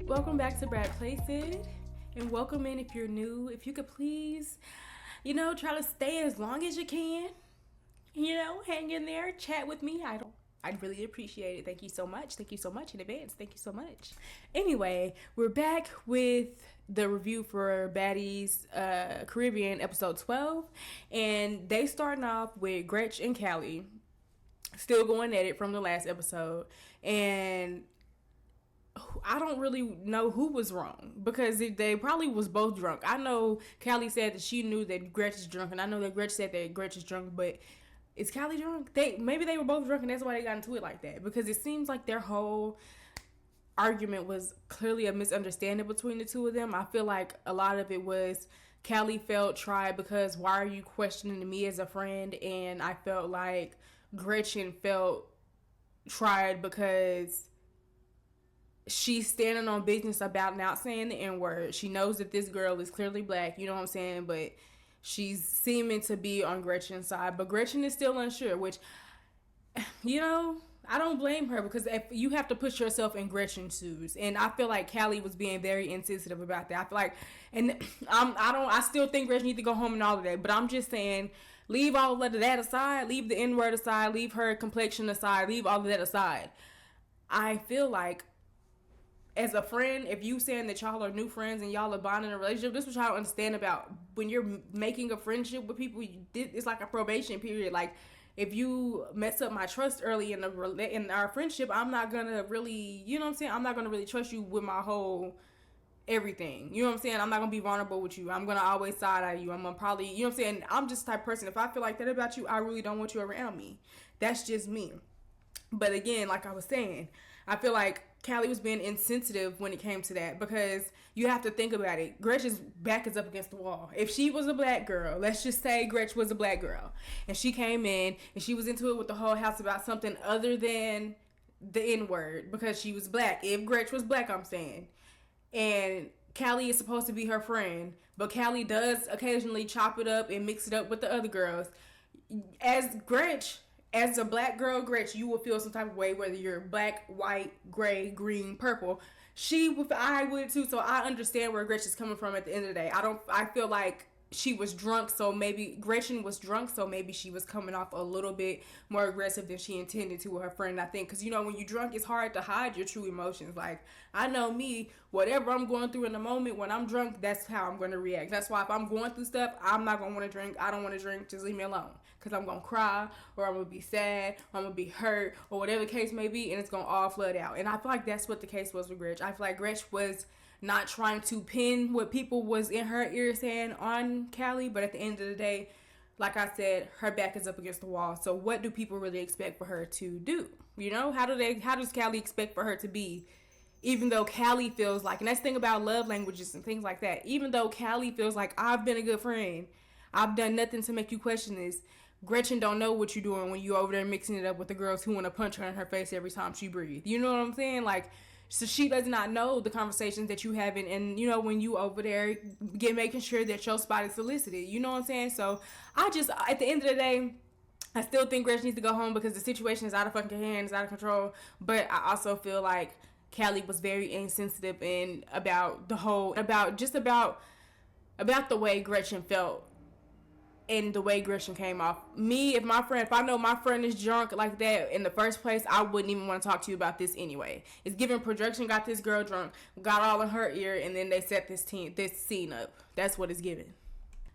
Welcome back to Brad Places, and welcome in if you're new. If you could please, try to stay as long as you can. Hang in there, chat with me. I'd really appreciate it. Thank you so much. Thank you so much in advance. Thank you so much. Anyway, we're back with the review for Baddie's Caribbean episode 12, and they starting off with Gretch and Cali, still going at it from the last episode, and I don't really know who was wrong because they probably was both drunk. I know Callie said that she knew that Gretch is drunk, and I know that Gretch said that Gretch is drunk, but is Callie drunk? Maybe they were both drunk, and that's why they got into it like that, because it seems like their whole argument was clearly a misunderstanding between the two of them. I feel like a lot of it was Callie felt tried because why are you questioning me as a friend, and I felt like Gretchen felt tried because she's standing on business about not saying the N-word. She knows that this girl is clearly black, you know what I'm saying? But she's seeming to be on Gretchen's side. But Gretchen is still unsure, which, I don't blame her, because if you have to put yourself in Gretchen's shoes. And I feel like Callie was being very insensitive about that. I feel like, and I still think Gretchen needs to go home and all of that. But I'm just saying, leave all of that aside. Leave the N-word aside. Leave her complexion aside. Leave all of that aside. I feel like, as a friend, if you saying that y'all are new friends and y'all are bonding in a relationship, this is what y'all understand about when you're making a friendship with people. It's like a probation period. Like, if you mess up my trust early in our friendship, I'm not gonna really, you know what I'm saying? I'm not gonna really trust you with my whole everything. You know what I'm saying? I'm not gonna be vulnerable with you. I'm gonna always side eye you. I'm gonna probably, you know what I'm saying? I'm just the type of person, if I feel like that about you, I really don't want you around me. That's just me. But again, like I was saying, I feel like Callie was being insensitive when it came to that, because you have to think about it. Gretchen's back is up against the wall. If she was a black girl, let's just say Gretch was a black girl, and she came in and she was into it with the whole house about something other than the N-word because she was black. If Gretch was black, I'm saying. And Callie is supposed to be her friend, but Callie does occasionally chop it up and mix it up with the other girls. As a black girl, Gretch, you will feel some type of way, whether you're black, white, gray, green, purple. I would too, so I understand where Gretch is coming from at the end of the day. I feel like she was drunk, so maybe Gretchen was drunk, so maybe she was coming off a little bit more aggressive than she intended to with her friend, I think. Because, when you're drunk, it's hard to hide your true emotions. Like, I know me, whatever I'm going through in the moment, when I'm drunk, that's how I'm going to react. That's why if I'm going through stuff, I'm not going to want to drink. I don't want to drink. Just leave me alone. Because I'm going to cry, or I'm going to be sad, or I'm going to be hurt, or whatever the case may be, and it's going to all flood out. And I feel like that's what the case was with Gretch. I feel like Gretch was not trying to pin what people was in her ear saying on Callie, but at the end of the day, like I said, her back is up against the wall. So what do people really expect for her to do? How does Callie expect for her to be? Even though Callie feels like, and that's the thing about love languages and things like that, even though Callie feels like, I've been a good friend, I've done nothing to make you question this, Gretchen don't know what you're doing when you over there mixing it up with the girls who want to punch her in her face every time she breathes. You know what I'm saying? Like, so she does not know the conversations that you having, and when you over there making sure that your spot is solicited. You know what I'm saying? So at the end of the day, I still think Gretchen needs to go home because the situation is out of fucking hand, it's out of control. But I also feel like Callie was very insensitive and about the way Gretchen felt and the way Gretchen came off. If I know my friend is drunk like that in the first place, I wouldn't even want to talk to you about this anyway. It's given projection got this girl drunk, got all in her ear, and then they set this scene up. That's what it's given.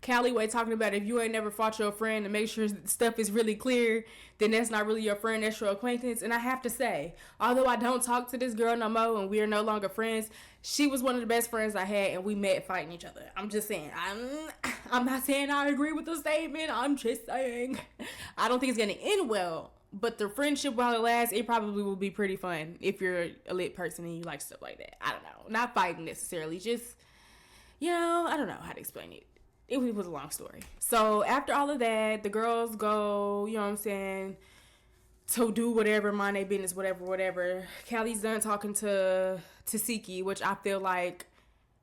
Callie way talking about if you ain't never fought your friend to make sure stuff is really clear, then that's not really your friend, that's your acquaintance. And I have to say, although I don't talk to this girl no more and we are no longer friends, she was one of the best friends I had, and we met fighting each other. I'm just saying, I'm not saying I agree with the statement, I'm just saying I don't think it's gonna end well, but the friendship while it lasts, it probably will be pretty fun if you're a lit person and you like stuff like that. I don't know, not fighting necessarily, just I don't know how to explain it. It was a long story. So after all of that, the girls go, you know what I'm saying, to do whatever, mind their business, whatever. Callie's done talking to Siki, which I feel like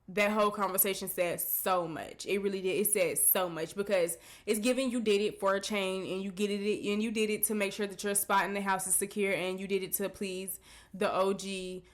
that whole conversation said so much. It really did. It said so much because it's giving you did it for a chain, and you get it, and you did it to make sure that your spot in the house is secure, and you did it to please the OG,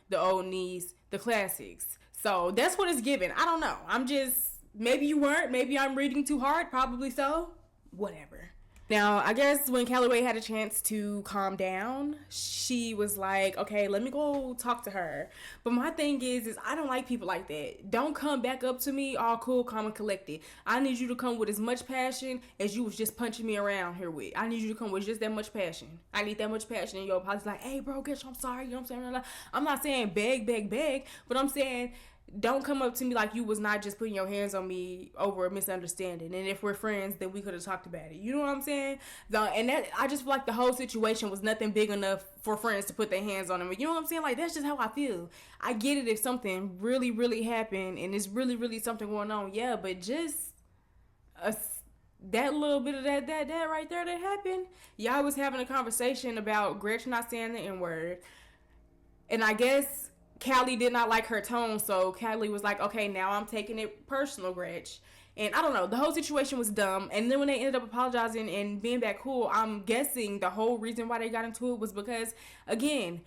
the old knees, the classics. So that's what it's giving. I don't know. I'm just, maybe you weren't. Maybe I'm reading too hard. Probably so. Whatever. Now, I guess when Callaway had a chance to calm down, she was like, okay, let me go talk to her. But my thing is I don't like people like that. Don't come back up to me all cool, calm, and collected. I need you to come with as much passion as you was just punching me around here with. I need you to come with just that much passion. I need that much passion in your apology. Like, hey, bro, Gretch, I'm sorry. You know what I'm saying? I'm not saying beg, but I'm saying don't come up to me like you was not just putting your hands on me over a misunderstanding. And if we're friends, then we could have talked about it. You know what I'm saying? And that, I just feel like the whole situation was nothing big enough for friends to put their hands on him. You know what I'm saying? Like, that's just how I feel. I get it if something really, really happened and it's really, really something going on. Yeah, but just that little bit of that right there that happened. Y'all was having a conversation about Gretch not saying the N-word. And I guess Cali did not like her tone, so Cali was like, okay, now I'm taking it personal, Gretch. And I don't know, the whole situation was dumb. And then when they ended up apologizing and being back cool, I'm guessing the whole reason why they got into it was because, again,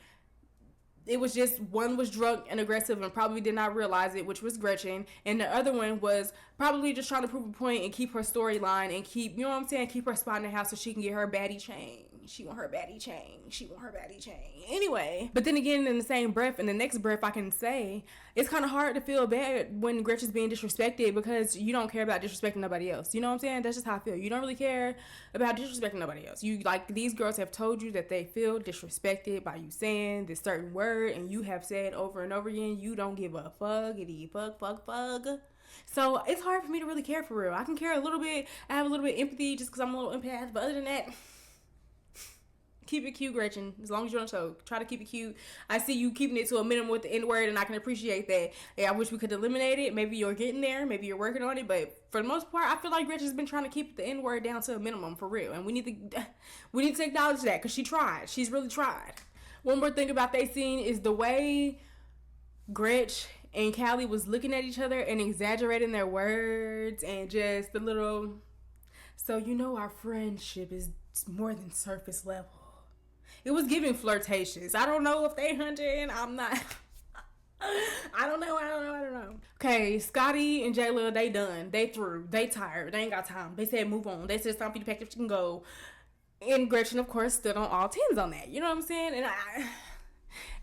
it was just one was drunk and aggressive and probably did not realize it, which was Gretchen, and the other one was probably just trying to prove a point and keep her storyline and keep, you know what I'm saying, keep her spot in the house so she can get her baddie chain. She want her baddie chain. She want her baddie chain. Anyway, but then again, in the same breath, in the next breath, I can say it's kind of hard to feel bad when Gretchen's being disrespected because you don't care about disrespecting nobody else. You know what I'm saying? That's just how I feel. You don't really care about disrespecting nobody else. You, like, these girls have told you that they feel disrespected by you saying this certain word, and you have said over and over again, you don't give a fuckity fuck. So it's hard for me to really care for real. I can care a little bit. I have a little bit of empathy just because I'm a little empath, but other than that, keep it cute, Gretchen. As long as you're on the show, try to keep it cute. I see you keeping it to a minimum with the N-word, and I can appreciate that. Yeah, I wish we could eliminate it. Maybe you're getting there. Maybe you're working on it. But for the most part, I feel like Gretchen's been trying to keep the N-word down to a minimum for real. And we need to acknowledge that because she tried. She's really tried. One more thing about that scene is the way Gretch and Cali was looking at each other and exaggerating their words and just the little, so you know our friendship is more than surface level. It was giving flirtatious. I don't know if they hunting. I'm not. I don't know. Okay, Scotty and Jayla, they done. They through. They tired. They ain't got time. They said move on. They said it's time for you to pack up, you can go. And Gretchen, of course, stood on all 10s on that. You know what I'm saying?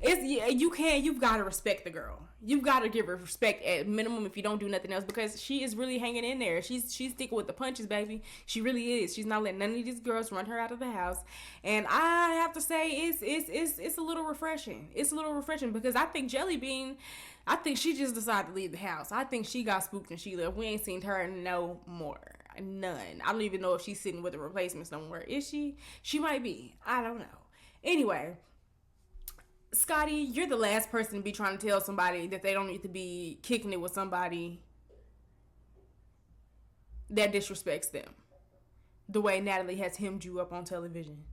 And you've got to respect the girl. You've got to give her respect at minimum if you don't do nothing else, because she is really hanging in there. She's sticking with the punches, baby. She really is. She's not letting none of these girls run her out of the house. And I have to say it's a little refreshing. It's a little refreshing because I think Jelly Bean, I think she just decided to leave the house. I think she got spooked and she left. We ain't seen her no more. None. I don't even know if she's sitting with the replacements no more. Is she? She might be. I don't know. Anyway, Scotty, you're the last person to be trying to tell somebody that they don't need to be kicking it with somebody that disrespects them the way Natalie has hemmed you up on television.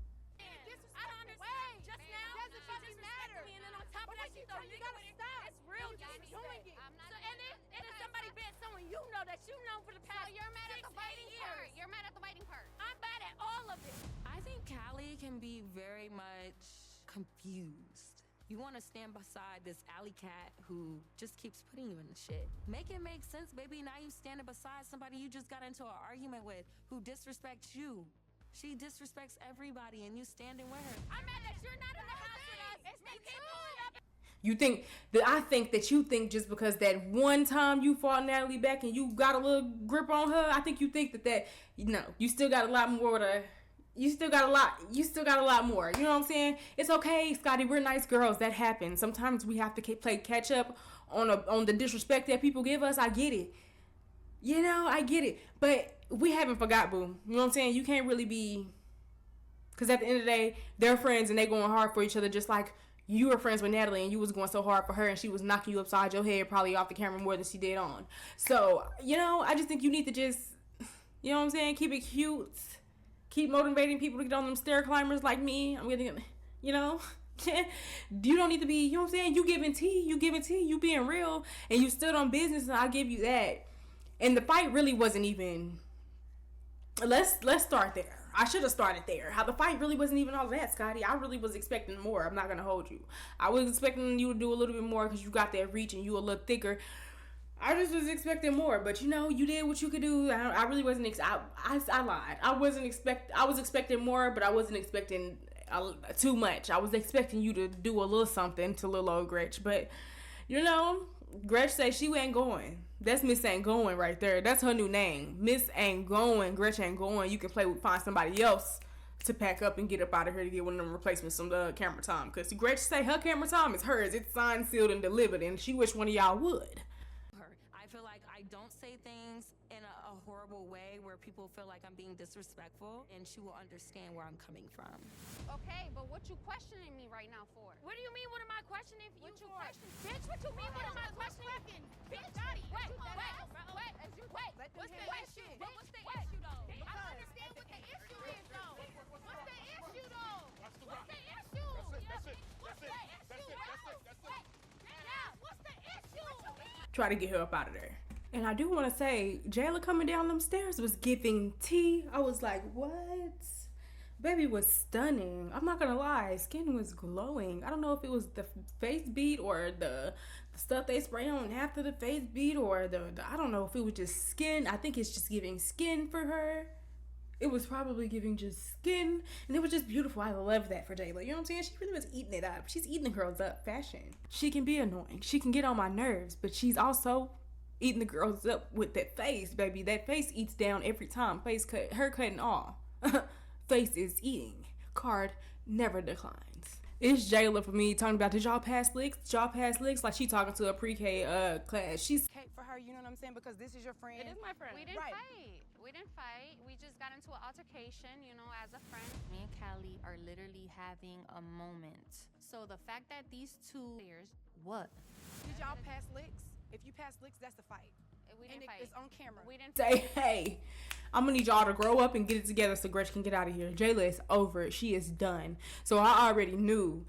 Callie can be very much confused. You want to stand beside this alley cat who just keeps putting you in the shit. Make it make sense, baby. Now you standing beside somebody you just got into an argument with who disrespects you. She disrespects everybody and you standing with her. I'm mad that you're not in the house with us. You keep pulling up. You think that I think that you think just because that one time you fought Natalie back and you got a little grip on her, I think you think that you still got a lot more to. You still got a lot more. You know what I'm saying? It's okay, Scotty. We're nice girls. That happens. Sometimes we have to play catch up on the disrespect that people give us. I get it. You know, I get it. But we haven't forgot, boo. You know what I'm saying? You can't really be, because at the end of the day, they're friends and they going hard for each other, just like you were friends with Natalie and you was going so hard for her and she was knocking you upside your head probably off the camera more than she did on. So, you know, I just think you need to just, you know what I'm saying, keep it cute. Keep motivating people to get on them stair climbers like me. I'm gonna, you know, You don't need to be, you know what I'm saying? You giving tea, you being real, and you stood on business, and I'll give you that. And the fight really wasn't even, let's start there. I should have started there. How the fight really wasn't even all that, Scotty. I really was expecting more. I'm not going to hold you. I was expecting you to do a little bit more because you got that reach and you a little thicker. I just was expecting more, but you did what you could do. I really wasn't. I lied. I was expecting more, but I wasn't expecting too much. I was expecting you to do a little something to little old Gretch, but Gretch say she ain't going. That's Miss Ain't Going right there. That's her new name. Miss Ain't Going. Gretch Ain't Going. You can find somebody else to pack up and get up out of here to get one of them replacements from the camera time. Because Gretch say her camera time is hers. It's signed, sealed, and delivered, and she wish one of y'all would. I feel like I don't say things in a horrible way where people feel like I'm being disrespectful, and she will understand where I'm coming from. Okay, but what you questioning me right now for? What do you mean, what am I questioning you What you for? questioning? Bitch, what you mean, what am I questioning? Bitch, Scotty, wait. What's the issue? What's the issue, though? I don't understand what the issue is, though. What's the issue, though? What's the issue? What's the issue? Yeah, what's the issue? Try to get her up out of there. And I do want to say, Jela coming down them stairs was giving tea. I was like, what? Baby was stunning. I'm not going to lie. Skin was glowing. I don't know if it was the face beat or the stuff they spray on after the face beat or I don't know if it was just skin. I think it's just giving skin for her. It was probably giving just skin. And it was just beautiful. I love that for Jayla. You know what I'm saying? She really was eating it up. She's eating the girls up. Fashion. She can be annoying. She can get on my nerves. But she's also eating the girls up with that face, baby. That face eats down every time. Face cut, haircut and all. Face is eating. Card never declines. It's Jayla for me talking about, did y'all pass licks? Like she talking to a pre-K class. She's Kate for her, you know what I'm saying? Because this is your friend. It is my friend. We didn't fight. We just got into an altercation, as a friend. Me and Cali are literally having a moment. So the fact that these two players, what? Did y'all pass licks? If you pass licks, that's a fight. We didn't fight. It's on camera. We didn't say, hey, I'm gonna need y'all to grow up and get it together so Gretch can get out of here. Jayla is over it. She is done. So I already knew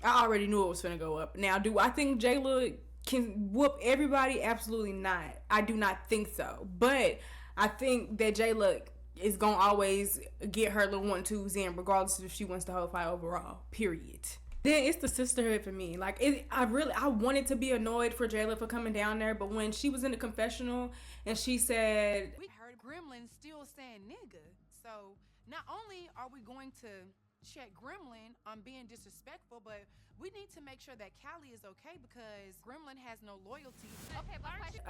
it was finna go up. Now, do I think Jayla can whoop everybody? Absolutely not. I do not think so. But I think that Jayla is gonna always get her little 1-2s in, regardless if she wins the whole fight overall. Period. Then it's the sisterhood for me. Like, I wanted to be annoyed for Jayla for coming down there, but when she was in the confessional and she said, we heard Gremlin still saying nigga. So not only are we going to check Gremlin on being disrespectful, but we need to make sure that Cali is okay because Gremlin has no loyalty. Okay, but question.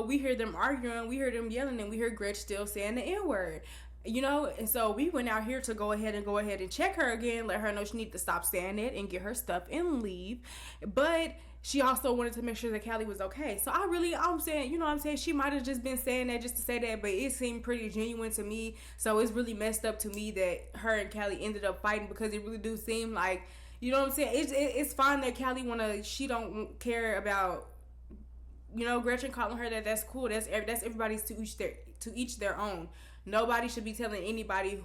We hear them arguing, we hear them yelling, and we hear Gretch still saying the N-word. And so we went out here to go ahead and check her again, let her know she needs to stop saying it and get her stuff and leave. But she also wanted to make sure that Cali was okay. So I'm saying, she might have just been saying that just to say that, but it seemed pretty genuine to me. So it's really messed up to me that her and Cali ended up fighting because it really do seem like, you know what I'm saying? It's fine that Cali she don't care about, Gretchen calling her that. That's cool. That's everybody's to each their own. Nobody should be telling anybody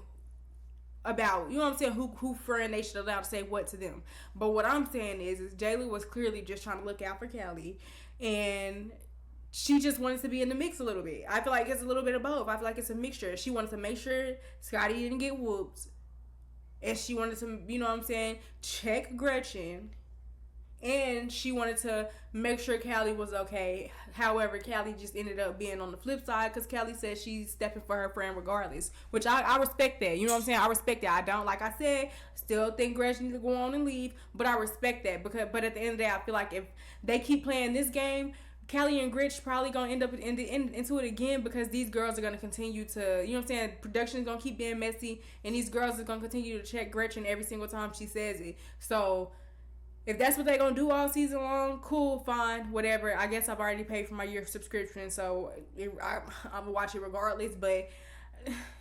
about, who friend they should allow to say what to them. But what I'm saying is Jayla was clearly just trying to look out for Cali, and she just wanted to be in the mix a little bit. I feel like it's a little bit of both. I feel like it's a mixture. She wanted to make sure Scotty didn't get whooped, and she wanted to, check Gretchen, and she wanted to make sure Cali was okay. However, Cali just ended up being on the flip side because Cali said she's stepping for her friend regardless, which I respect that. You know what I'm saying? I respect that. I don't, like I said, still think Gretchen needs to go on and leave, but I respect that but at the end of the day, I feel like if they keep playing this game, Cali and Gretch probably gonna end up into it again because these girls are gonna continue to, production's gonna keep being messy, and these girls are gonna continue to check Gretchen every single time she says it. So if that's what they're going to do all season long, cool, fine, whatever. I guess I've already paid for my year subscription, so I'm going to watch it regardless. But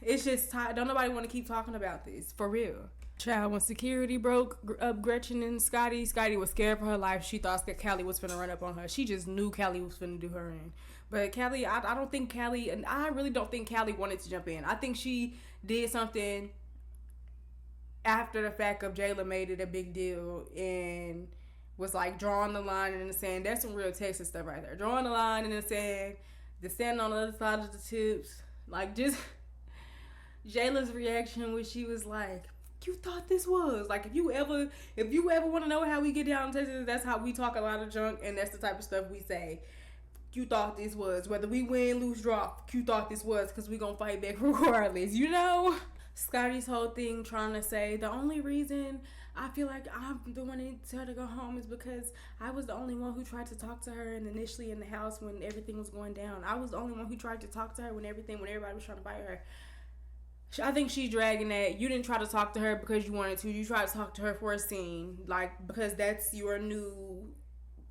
it's just, don't nobody want to keep talking about this, for real. Child, when security broke up Gretchen and Scotty was scared for her life. She thought that Cali was finna run up on her. She just knew Cali was finna do her in. But Cali, I don't think Cali, and I really don't think Cali wanted to jump in. I think she did something after the fact of Jayla made it a big deal and was like drawing the line in the sand. That's some real Texas stuff right there. Drawing the line in the sand, the sand on the other side of the tips. Like, just Jayla's reaction when she was like, you thought this was like, if you ever want to know how we get down in Texas, that's how we talk a lot of junk, and that's the type of stuff we say. You thought this was, whether we win, lose, draw, you thought this was, because we gonna fight back regardless, you know? Scotty's whole thing trying to say the only reason I feel like I'm the one that needs her to go home is because I was the only one who tried to talk to her, and initially in the house when everything was going down, I was the only one who tried to talk to her when everybody was trying to fight her. I think she's dragging that. You didn't try to talk to her because you wanted to. You tried to talk to her for a scene, like, because that's your new,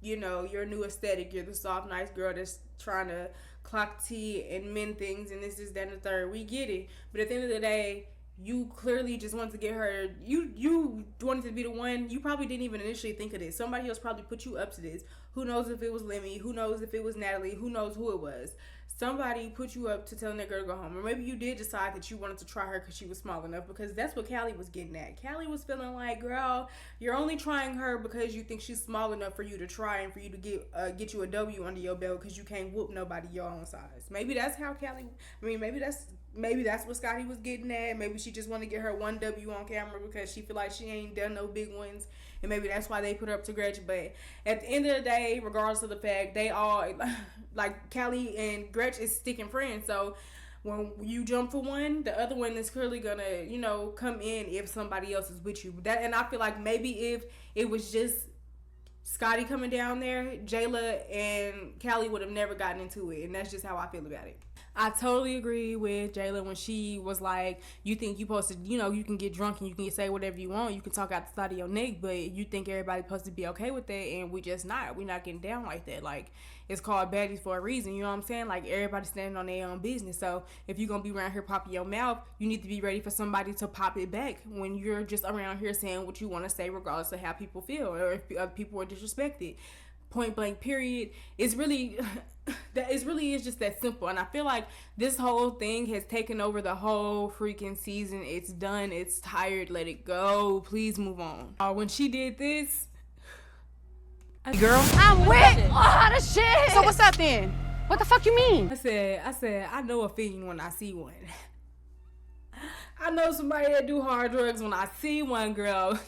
you know, your new aesthetic. You're the soft, nice girl that's trying to clock tea and mend things, and this is that and the third. We get it, but at the end of the day, you clearly just wanted to get her. You wanted to be the one. You probably didn't even initially think of this. Somebody else probably put you up to this. Who knows if it was Lemmy? Who knows if it was Natalie? Who knows who it was? Somebody put you up to telling that girl to go home. Or maybe you did decide that you wanted to try her because she was small enough, because that's what Cali was getting at. Cali was feeling like, girl, you're only trying her because you think she's small enough for you to try and for you to get you a W under your belt because you can't whoop nobody your own size. Maybe that's how maybe that's what Scotty was getting at. Maybe she just wanted to get her one W on camera because she feel like she ain't done no big ones. And maybe that's why they put her up to Gretch. But at the end of the day, regardless of the fact, they all, like, Cali and Gretch is sticking friends. So when you jump for one, the other one is clearly going to, you know, come in if somebody else is with you. And I feel like maybe if it was just Scotty coming down there, Jela and Cali would have never gotten into it. And that's just how I feel about it. I totally agree with Jayla when she was like, you think you supposed to, you know, you can get drunk and you can say whatever you want. You can talk out the side of your neck, but you think everybody's supposed to be okay with that, and we just not. We're not getting down like that. Like, it's called Baddie for a reason, you know what I'm saying? Like, everybody's standing on their own business. So if you're going to be around here popping your mouth, you need to be ready for somebody to pop it back when you're just around here saying what you want to say regardless of how people feel or if other people are disrespected. Point blank, period. It's really is just that simple. And I feel like this whole thing has taken over the whole freaking season. It's done. It's tired. Let it go. Please move on. When she did this, Girl, I'm with all the shit. So what's up then? What the fuck you mean? I said, I know a fiend when I see one. I know somebody that do hard drugs when I see one, girl.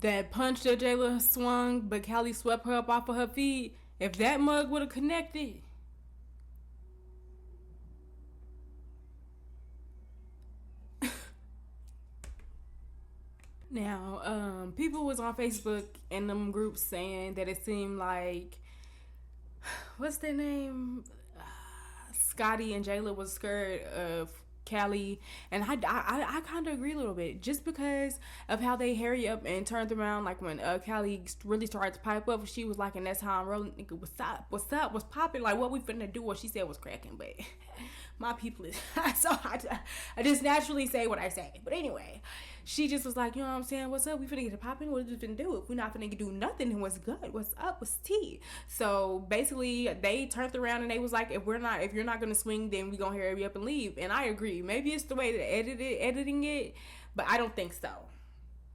That punch that Jayla swung, but Cali swept her up off of her feet. If that mug would have connected. Now, people was on Facebook in them groups saying that it seemed like, what's their name? Scotty and Jayla was scared of Cali, and I kind of agree a little bit, just because of how they hurry up and turned around. Like when Cali really started to pipe up, she was like, and that's how I'm rolling. Nigga, what's up, what's popping? Like, what we finna do? What she said was cracking, but my people is so I just naturally say what I say. But anyway, she just was like, you know what I'm saying? What's up? We finna get it popping. What are we finna do? If we're not finna do nothing, then what's good? What's up? What's tea? So basically, they turned around and they was like, if you're not gonna swing, then we gonna hurry up and leave. And I agree. Maybe it's the way to editing it, but I don't think so.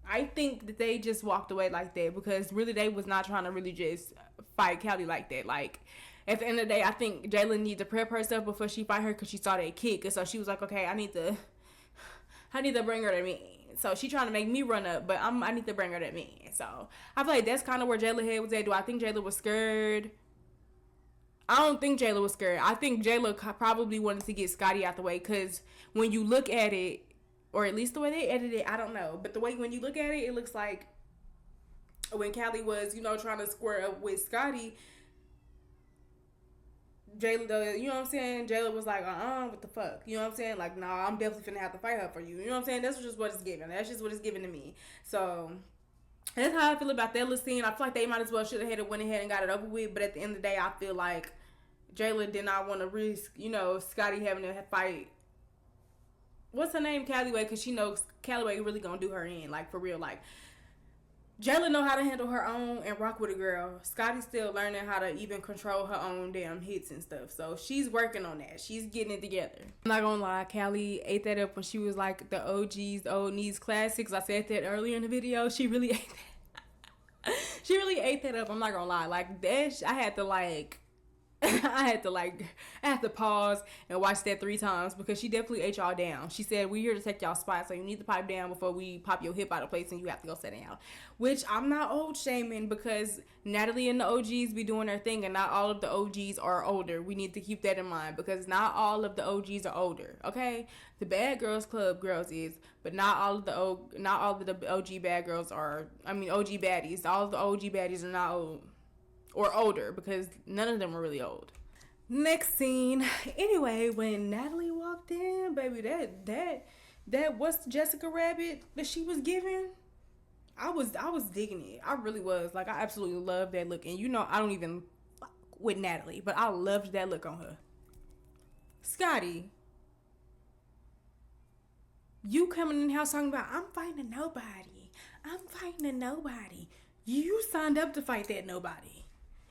I think that they just walked away like that because really they was not trying to really just fight Cali like that. Like, at the end of the day, I think Jayla needs to prep herself before she fight her because she saw that kick. And so she was like, okay, I need to bring her to me. So she trying to make me run up, but I need to bring her to me. So I feel like that's kind of where Jayla head was at. Do I think Jayla was scared? I don't think Jayla was scared. I think Jayla probably wanted to get Scotty out the way because when you look at it, or at least the way they edited it, I don't know. But the way when you look at it, it looks like when Cali was, you know, trying to square up with Scotty, Jayla, you know what I'm saying? Jayla was like, what the fuck? You know what I'm saying? Like, nah, I'm definitely finna have to fight her for you. You know what I'm saying? That's just what it's giving. That's just what it's giving to me. So that's how I feel about that little scene. I feel like they might as well should have went ahead and got it over with. But at the end of the day, I feel like Jayla did not want to risk, you know, Scotty having to fight. What's her name? Callaway, because she knows Callaway really gonna do her in, like, for real. Like, Jela know how to handle her own and rock with a girl. Scotty's still learning how to even control her own damn hits and stuff. So she's working on that. She's getting it together. I'm not gonna lie, Cali ate that up when she was like the OGs, the old needs classics. I said that earlier in the video. She really ate that. She really ate that up. I'm not gonna lie. Like that, I had to like I had to pause and watch that 3 times because she definitely ate y'all down. She said, "We here to take y'all spot, so you need to pipe down before we pop your hip out of place and you have to go sit down." Which I'm not old shaming because Natalie and the OGs be doing their thing and not all of the OGs are older. We need to keep that in mind because not all of the OGs are older, okay? The Bad Girls Club girls is, but not all of the OG bad girls are, OG baddies. All of the OG baddies are not old. Or older, because none of them are really old. Next scene. Anyway, when Natalie walked in, baby, that what's Jessica Rabbit that she was giving? I was digging it. I really was. Like, I absolutely love that look. And you know, I don't even fuck with Natalie, but I loved that look on her. Scotty, you coming in the house talking about, I'm fighting nobody. I'm fighting nobody. You signed up to fight that nobody.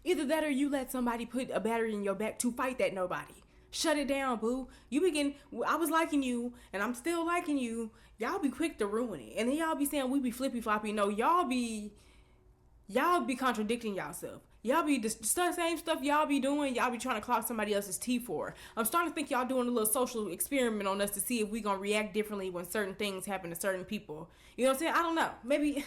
Either that or you let somebody put a battery in your back to fight that nobody. Shut it down, boo. I was liking you, and I'm still liking you. Y'all be quick to ruin it. And then y'all be saying we be flippy floppy. No, y'all be contradicting yourself. Y'all be the same stuff y'all be doing. Y'all be trying to clock somebody else's teeth for. I'm starting to think y'all doing a little social experiment on us to see if we gonna react differently when certain things happen to certain people. You know what I'm saying? I don't know. Maybe...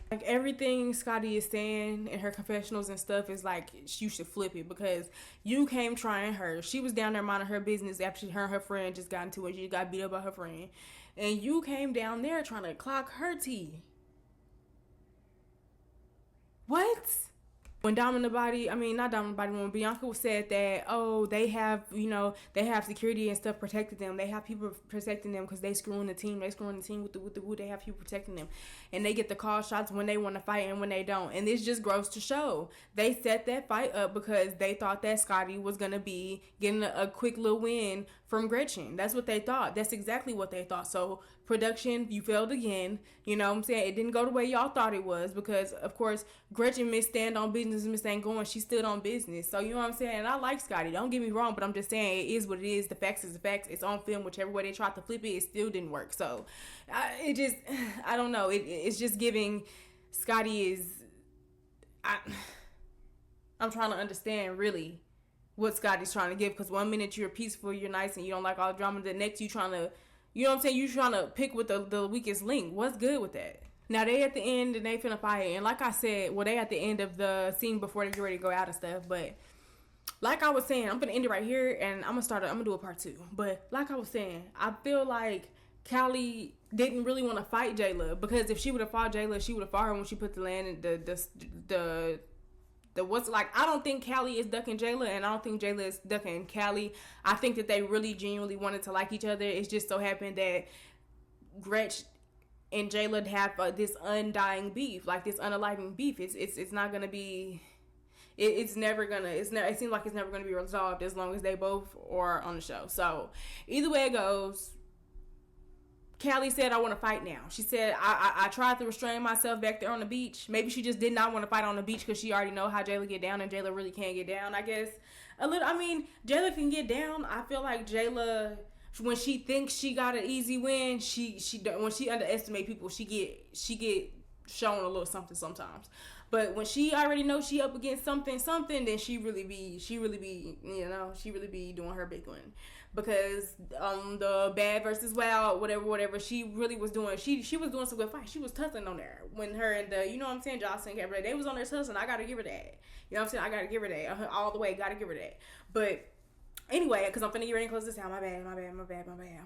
Like, everything Scotty is saying in her confessionals and stuff is like, you should flip it because you came trying her. She was down there minding her business after her and her friend just got into it. She got beat up by her friend. And you came down there trying to clock her teeth. What? When not Dominant when Bianca said that, oh, they have security and stuff protecting them. They have people protecting them because they screwing the team. They screwing the team with the who. They have people protecting them. And they get the call shots when they want to fight and when they don't. And this just goes to show. They set that fight up because they thought that Scotty was going to be getting a quick little win from Gretchen. That's what they thought. That's exactly what they thought. So, production, you failed again. You know what I'm saying? It didn't go the way y'all thought it was because, of course, Gretchen missed stand on business, Miss ain't going. She stood on business. So, you know what I'm saying? And I like Scotty. Don't get me wrong, but I'm just saying it is what it is. The facts is the facts. It's on film. Whichever way they tried to flip it, it still didn't work. So, I don't know. It's just giving Scotty is... I'm trying to understand, really, what Scotty's trying to give. Because one minute you're peaceful, you're nice, and you don't like all the drama. The next you trying to... You know what I'm saying? You trying to pick with the weakest link. What's good with that? Now, they at the end, and they finna fight. And like I said, they at the end of the scene before they get ready to go out and stuff. But like I was saying, I'm gonna end it right here, and I'm gonna do a part 2. But like I was saying, I feel like Cali didn't really want to fight Jayla. Because if she would have fought Jayla, she would have fought her when she put the land in I don't think Cali is ducking Jayla, and I don't think Jayla is ducking Cali. I think that they really genuinely wanted to like each other. It's just so happened that Gretch and Jayla have this undying beef, like this unaliving beef. It's not gonna be. It seems like it's never gonna be resolved as long as they both are on the show. So either way it goes. Cali said, I want to fight now. She said, I tried to restrain myself back there on the beach. Maybe she just did not want to fight on the beach because she already know how Jayla get down, and Jayla really can't get down, I guess. Jayla can get down. I feel like Jayla, when she thinks she got an easy win, when she underestimate people, she get shown a little something sometimes. But when she already knows she up against something, then she really be doing her big one. Because the Bad versus Wild, whatever, she really was doing. She was doing some good fight. She was tussling on there when her and you know what I'm saying, Jocelyn Cabaret, they was on there tussling. I gotta give her that. You know what I'm saying? I gotta give her that all the way. Gotta give her that. But anyway, because I'm finna get ready to close this out. My bad. I'm coming.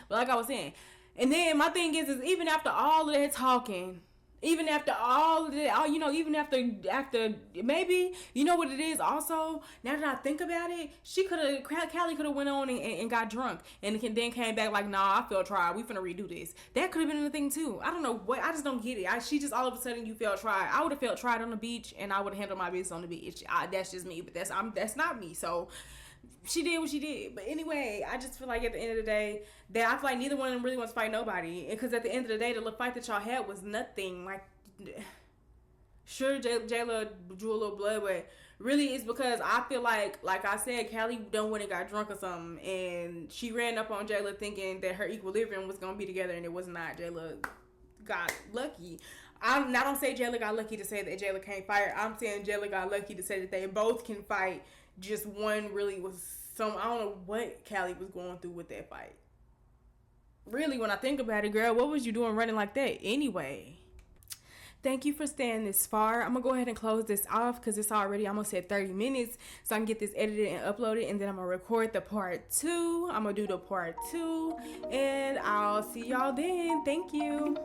But like I was saying, and then my thing is even after all of that talking. Even after all of that, even after maybe, you know what it is also, now that I think about it, Cali could have went on and got drunk and then came back like, nah, I felt tried. We finna redo this. That could have been the thing too. I don't know what, I just don't get it. She just all of a sudden you felt tried. I would have felt tried on the beach and I would have handled my business on the beach. That's just me, but that's not me. So she did what she did. But anyway, I just feel like at the end of the day, that I feel like neither one of them really wants to fight nobody. Because at the end of the day, the fight that y'all had was nothing. Like, sure, Jayla drew a little blood, but really it's because I feel like I said, Cali done went and got drunk or something, and she ran up on Jayla thinking that her equilibrium was going to be together, and it was not. Jayla got lucky. I don't say Jayla got lucky to say that Jayla can't fight. I'm saying Jayla got lucky to say that they both can fight. Just one really was I don't know what Cali was going through with that fight. Really, when I think about it, girl, what was you doing running like that anyway? Thank you for staying this far. I'm going to go ahead and close this off because it's already almost at 30 minutes. So I can get this edited and uploaded, and then I'm going to record the part 2. I'm going to do the part 2, and I'll see y'all then. Thank you.